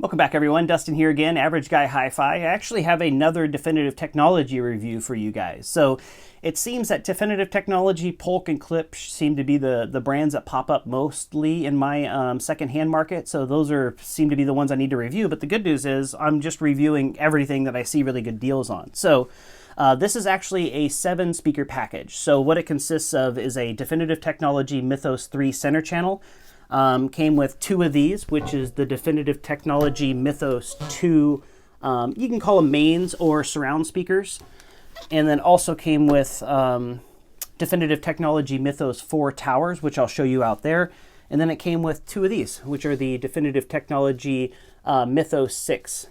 Welcome back, everyone. Dustin here again, Average Guy Hi-Fi. I actually have another Definitive Technology review for you guys. So it seems that Definitive Technology, Polk, and Clip seem to be the brands that pop up mostly in my secondhand market. So those seem to be the ones I need to review. But the good news is I'm just reviewing everything that I see really good deals on. So this is actually a 7-speaker package. So what it consists of is a Definitive Technology Mythos 3 center channel. Came with 2 of these, which is the Definitive Technology Mythos 2, you can call them mains or surround speakers. And then also came with Definitive Technology Mythos 4 towers, which I'll show you out there. And then it came with 2 of these, which are the Definitive Technology Mythos 6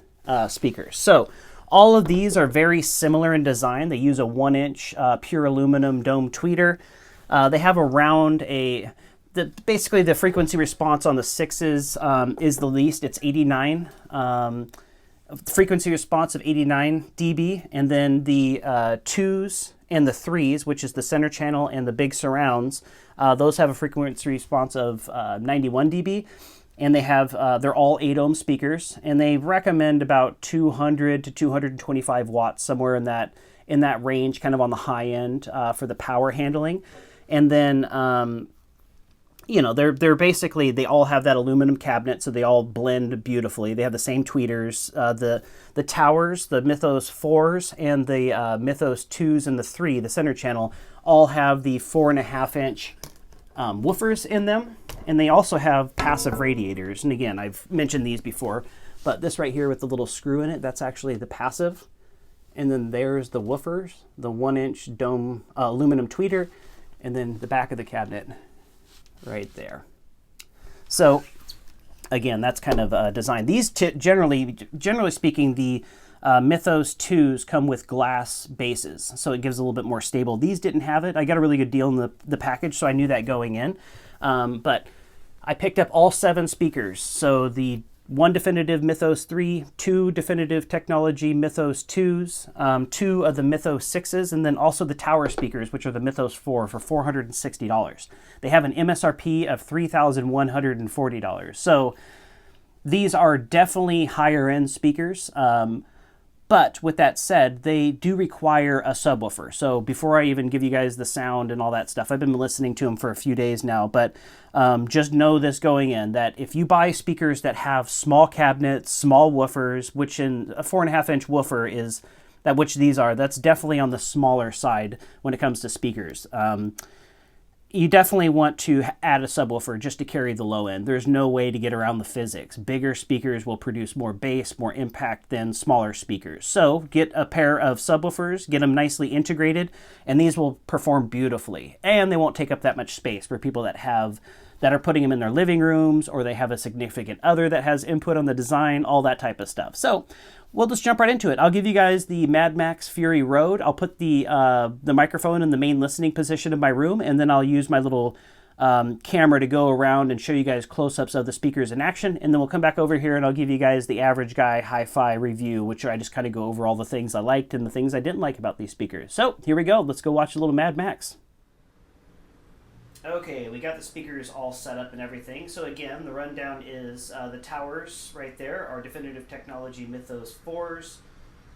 speakers. So all of these are very similar in design. They use a 1-inch pure aluminum dome tweeter. They have around basically the frequency response on the 6s is the least. It's 89. Frequency response of 89 dB. And then the 2s and the 3s, which is the center channel and the big surrounds, those have a frequency response of 91 dB. And they're all 8-ohm speakers. And they recommend about 200 to 225 watts, somewhere in that range, kind of on the high end for the power handling. And then you know, they're basically, they all have that aluminum cabinet, so they all blend beautifully. They have the same tweeters. The towers, the Mythos 4s and the Mythos 2s and the 3, the center channel, all have the 4.5-inch woofers in them. And they also have passive radiators. And again, I've mentioned these before, but this right here with the little screw in it, that's actually the passive. And then there's the woofers, the 1-inch dome aluminum tweeter, and then the back of the cabinet right there. So again, that's kind of design. These generally speaking, the Mythos 2s come with glass bases, so it gives a little bit more stable. These didn't have it. I got a really good deal in the package, so I knew that going in. But I picked up all 7 speakers. So the 1 Definitive Mythos 3, 2 Definitive Technology Mythos 2s, 2 of the Mythos 6s, and then also the tower speakers, which are the Mythos 4 for $460. They have an MSRP of $3,140. So these are definitely higher end speakers. But with that said, they do require a subwoofer. So before I even give you guys the sound and all that stuff, I've been listening to them for a few days now, but just know this going in, that if you buy speakers that have small cabinets, small woofers, which in a 4.5-inch woofer is, which these are, that's definitely on the smaller side when it comes to speakers. You definitely want to add a subwoofer just to carry the low end. There's no way to get around the physics. Bigger speakers will produce more bass, more impact than smaller speakers. So get a pair of subwoofers, get them nicely integrated, and these will perform beautifully. And they won't take up that much space for people that are putting them in their living rooms, or they have a significant other that has input on the design, all that type of stuff. So we'll just jump right into it. I'll give you guys the Mad Max Furry Road. I'll put the microphone in the main listening position of my room, and then I'll use my little camera to go around and show you guys close-ups of the speakers in action. And then we'll come back over here and I'll give you guys the Average Guy Hi-Fi review, which I just kind of go over all the things I liked and the things I didn't like about these speakers. So here we go. Let's go watch a little Mad Max. Okay, we got the speakers all set up and everything. So again, the rundown is the towers right there are Definitive Technology Mythos 4s.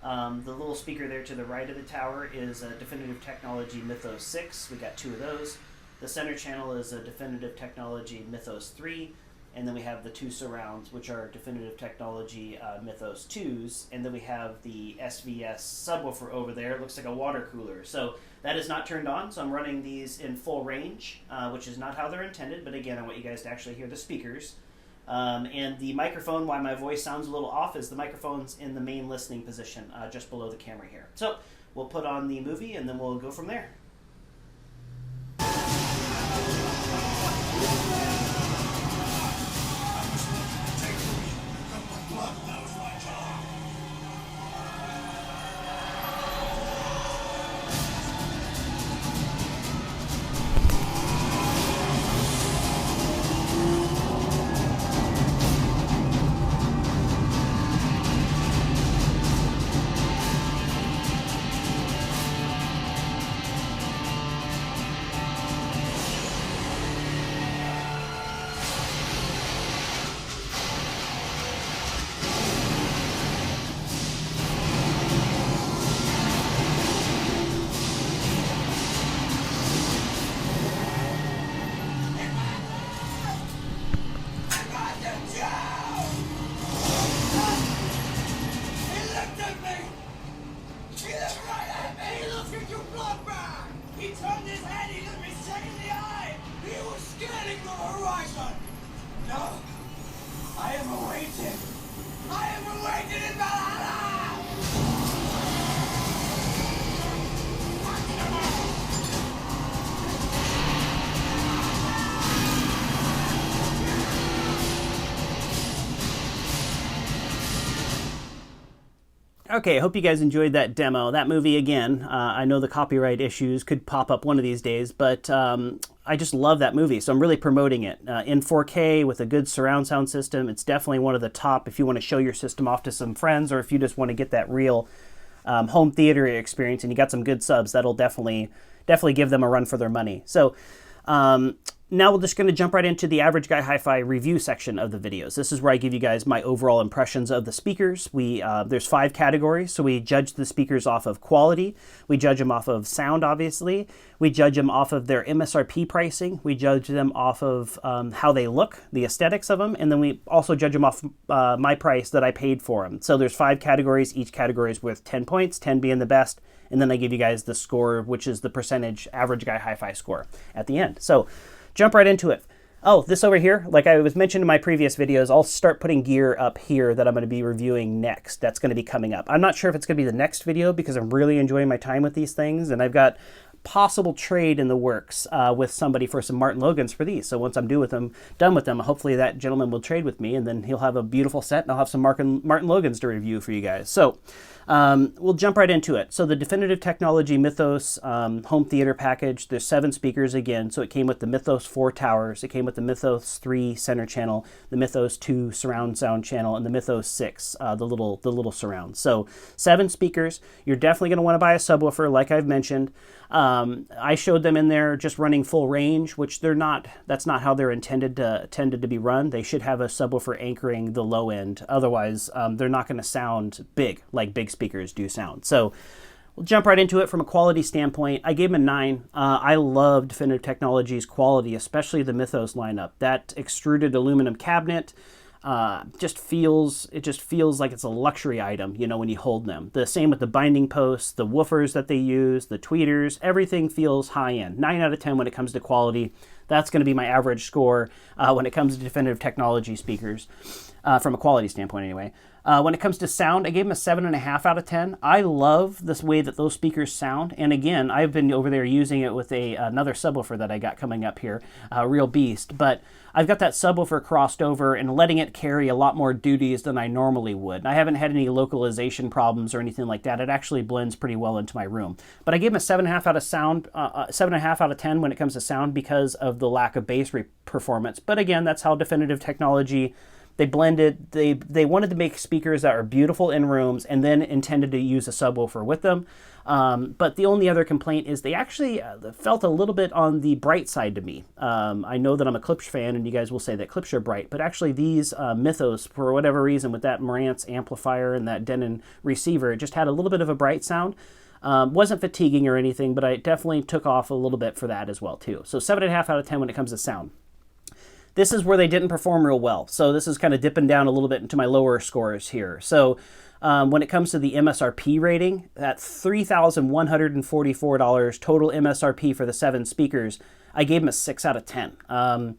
The little speaker there to the right of the tower is a Definitive Technology Mythos 6. We got 2 of those. The center channel is a Definitive Technology Mythos 3. And then we have the 2 surrounds, which are Definitive Technology Mythos 2s. And then we have the SVS subwoofer over there. It looks like a water cooler. So that is not turned on, so I'm running these in full range, which is not how they're intended. But again, I want you guys to actually hear the speakers. And the microphone, why my voice sounds a little off, is the microphone's in the main listening position, just below the camera here. So we'll put on the movie, and then we'll go from there. Okay, I hope you guys enjoyed that demo. That movie, again, I know the copyright issues could pop up one of these days, but I just love that movie, so I'm really promoting it. In 4K with a good surround sound system, it's definitely one of the top if you want to show your system off to some friends, or if you just want to get that real home theater experience and you got some good subs, that'll definitely give them a run for their money. So now we're just going to jump right into the Average Guy Hi-Fi review section of the videos. This is where I give you guys my overall impressions of the speakers. There's 5 categories, so we judge the speakers off of quality, we judge them off of sound, obviously, we judge them off of their MSRP pricing, we judge them off of how they look, the aesthetics of them, and then we also judge them off my price that I paid for them. So there's 5 categories, each category is worth 10 points, 10 being the best, and then I give you guys the score, which is the percentage Average Guy Hi-Fi score at the end. So jump right into it. Oh, this over here, like I was mentioned in my previous videos, I'll start putting gear up here that I'm going to be reviewing next. That's going to be coming up. I'm not sure if it's going to be the next video because I'm really enjoying my time with these things, and I've got possible trade in the works with somebody for some Martin Logans for these. So once I'm done with them, hopefully that gentleman will trade with me, and then he'll have a beautiful set, and I'll have some Martin Logans to review for you guys. So we'll jump right into it. So the Definitive Technology Mythos home theater package, there's 7 speakers again. So it came with the Mythos 4 towers, it came with the Mythos 3 center channel, the Mythos 2 surround sound channel, and the Mythos 6, the little surround. So 7 speakers. You're definitely going to want to buy a subwoofer, like I've mentioned. I showed them in there just running full range, which they're not. That's not how they're intended to be run. They should have a subwoofer anchoring the low end. Otherwise, they're not going to sound big like big speakers do sound. So we'll jump right into it from a quality standpoint. I gave them a 9. I love Definitive Technology's quality, especially the Mythos lineup. That extruded aluminum cabinet just feels like it's a luxury item, you know, when you hold them. The same with the binding posts, the woofers that they use, the tweeters, everything feels high end. 9 out of 10 when it comes to quality. That's going to be my average score when it comes to Definitive Technology speakers, from a quality standpoint anyway. When it comes to sound, I gave them a 7.5 out of 10. I love this way that those speakers sound. And again, I've been over there using it with another subwoofer that I got coming up here, a real beast. But I've got that subwoofer crossed over and letting it carry a lot more duties than I normally would. I haven't had any localization problems or anything like that. It actually blends pretty well into my room. But I gave them a 7.5 out of 7.5 out of 10 when it comes to sound because of the lack of bass performance. But again, that's how Definitive Technology. They blended, they wanted to make speakers that are beautiful in rooms and then intended to use a subwoofer with them. But the only other complaint is they actually felt a little bit on the bright side to me. I know that I'm a Klipsch fan and you guys will say that Klipsch are bright, but actually these Mythos, for whatever reason, with that Marantz amplifier and that Denon receiver, it just had a little bit of a bright sound. Wasn't fatiguing or anything, but I definitely took off a little bit for that as well too. So 7.5 out of 10 when it comes to sound. This is where they didn't perform real well. So this is kind of dipping down a little bit into my lower scores here. So when it comes to the MSRP rating, at $3,144 total MSRP for the 7 speakers, I gave them a 6 out of 10.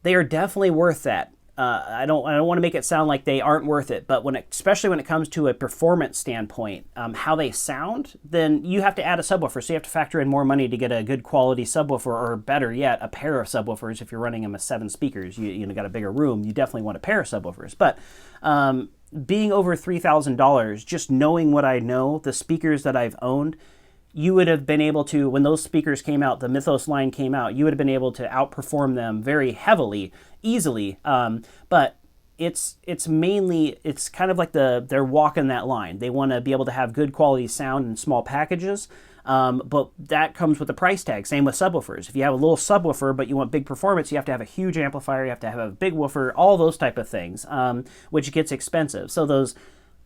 They are definitely worth that. I don't want to make it sound like they aren't worth it, but especially when it comes to a performance standpoint, how they sound, then you have to add a subwoofer. So you have to factor in more money to get a good quality subwoofer, or better yet, a pair of subwoofers. If you're running them as 7 speakers, you got a bigger room, you definitely want a pair of subwoofers. But being over $3,000, just knowing what I know, the speakers that I've owned, you would have been able to, when those speakers came out, the Mythos line came out, you would have been able to outperform them very heavily, easily. But it's mainly, it's kind of like they're walking that line. They want to be able to have good quality sound in small packages, but that comes with a price tag. Same with subwoofers. If you have a little subwoofer, but you want big performance, you have to have a huge amplifier, you have to have a big woofer, all those type of things, which gets expensive. So those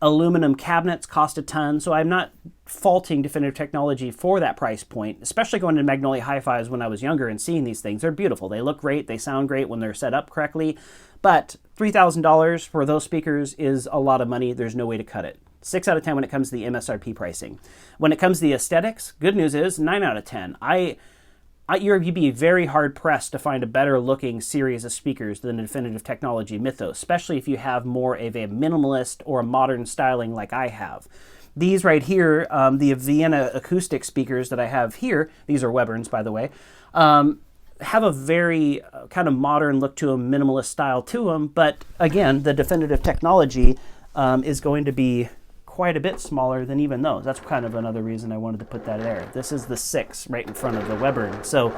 aluminum cabinets cost a ton, so I'm not faulting Definitive Technology for that price point, especially going to Magnolia Hi-Fis when I was younger and seeing these things. They're beautiful. They look great. They sound great when they're set up correctly, but $3,000 for those speakers is a lot of money. There's no way to cut it. 6 out of 10 when it comes to the MSRP pricing. When it comes to the aesthetics, good news is 9 out of 10. You'd be very hard-pressed to find a better-looking series of speakers than the Definitive Technology Mythos, especially if you have more of a minimalist or a modern styling like I have. These right here, the Vienna acoustic speakers that I have here, these are Weberns, by the way, have a very kind of modern look to them, minimalist style to them, but again, the Definitive Technology is going to be quite a bit smaller than even those. That's kind of another reason I wanted to put that there. This is the 6 right in front of the Weber. So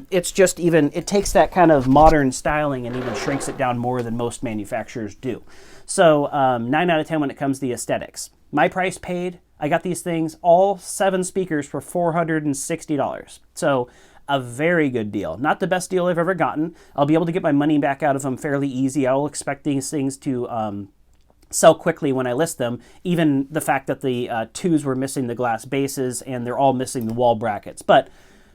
it's just even, it takes that kind of modern styling and even shrinks it down more than most manufacturers do. So 9 out of 10 when it comes to the aesthetics. My price paid, I got these things, all 7 speakers for $460. So a very good deal. Not the best deal I've ever gotten. I'll be able to get my money back out of them fairly easy. I will expect these things to sell quickly when I list them. Even the fact that the 2s were missing the glass bases and they're all missing the wall brackets. But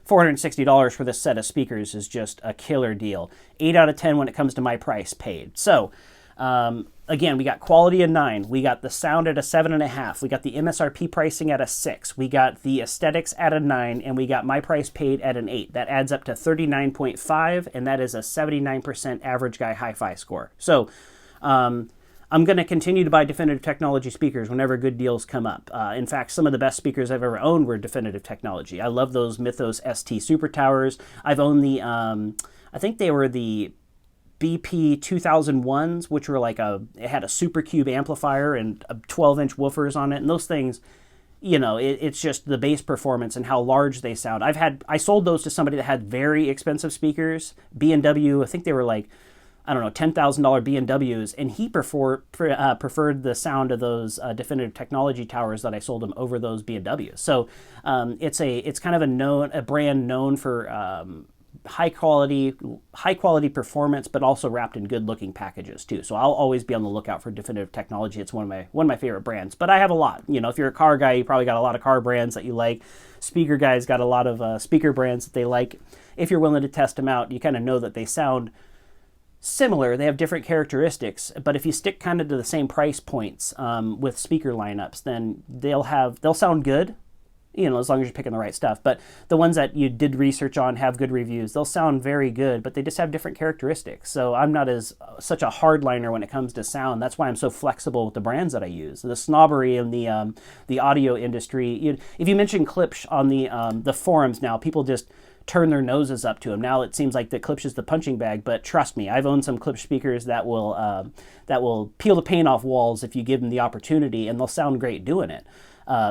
$460 for this set of speakers is just a killer deal. 8 out of 10 when it comes to my price paid. So again, we got quality at 9. We got the sound at a 7.5. We got the MSRP pricing at a 6. We got the aesthetics at a 9, and we got my price paid at an 8. That adds up to 39.5, and that is a 79% average guy hi-fi score. So I'm going to continue to buy Definitive Technology speakers whenever good deals come up. In fact, some of the best speakers I've ever owned were Definitive Technology. I love those Mythos ST Super Towers. I've owned the, I think they were the BP 2001s, which were like it had a Super Cube amplifier and 12-inch woofers on it. And those things, you know, it's just the bass performance and how large they sound. I sold those to somebody that had very expensive speakers, B&W, I think they were like, I don't know, $10,000 B&Ws, and he preferred the sound of those Definitive Technology towers that I sold him over those B&Ws. So it's kind of a brand known for high quality performance, but also wrapped in good looking packages too. So I'll always be on the lookout for Definitive Technology. It's one of my favorite brands, but I have a lot. You know, if you're a car guy, you probably got a lot of car brands that you like. Speaker guys got a lot of speaker brands that they like. If you're willing to test them out, you kind of know that they sound similar. They have different characteristics, but if you stick kind of to the same price points with speaker lineups, then they'll sound good, you know, as long as you're picking the right stuff. But the ones that you did research on have good reviews. They'll sound very good, but they just have different characteristics. So I'm not such a hardliner when it comes to sound. That's why I'm so flexible with the brands that I use. The snobbery in the audio industry. If you mention Klipsch on the forums now, people just turn their noses up to them. Now it seems like the Klipsch is the punching bag, but trust me, I've owned some Klipsch speakers that will peel the paint off walls if you give them the opportunity, and they'll sound great doing it.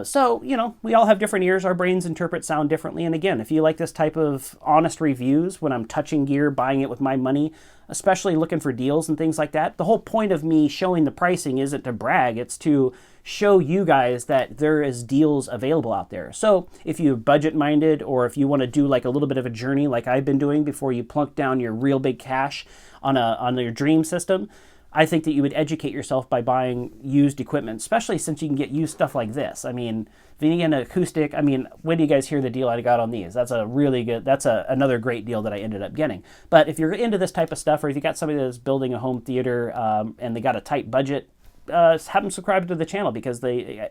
So, you know, we all have different ears. Our brains interpret sound differently. And again, if you like this type of honest reviews when I'm touching gear, buying it with my money, especially looking for deals and things like that, the whole point of me showing the pricing isn't to brag. It's to show you guys that there is deals available out there. So if you're budget minded, or if you want to do like a little bit of a journey like I've been doing before you plunk down your real big cash on your dream system, I think that you would educate yourself by buying used equipment, especially since you can get used stuff like this. I mean, Vegan acoustic, I mean, when do you guys hear the deal I got on these? That's a really good, another great deal that I ended up getting. But if you're into this type of stuff, or if you got somebody that's building a home theater and they got a tight budget, have them subscribe to the channel, because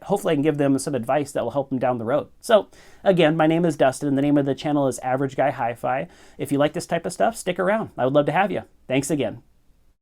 hopefully I can give them some advice that will help them down the road. So again, my name is Dustin, and the name of the channel is Average Guy Hi-Fi. If you like this type of stuff, stick around. I would love to have you. Thanks again.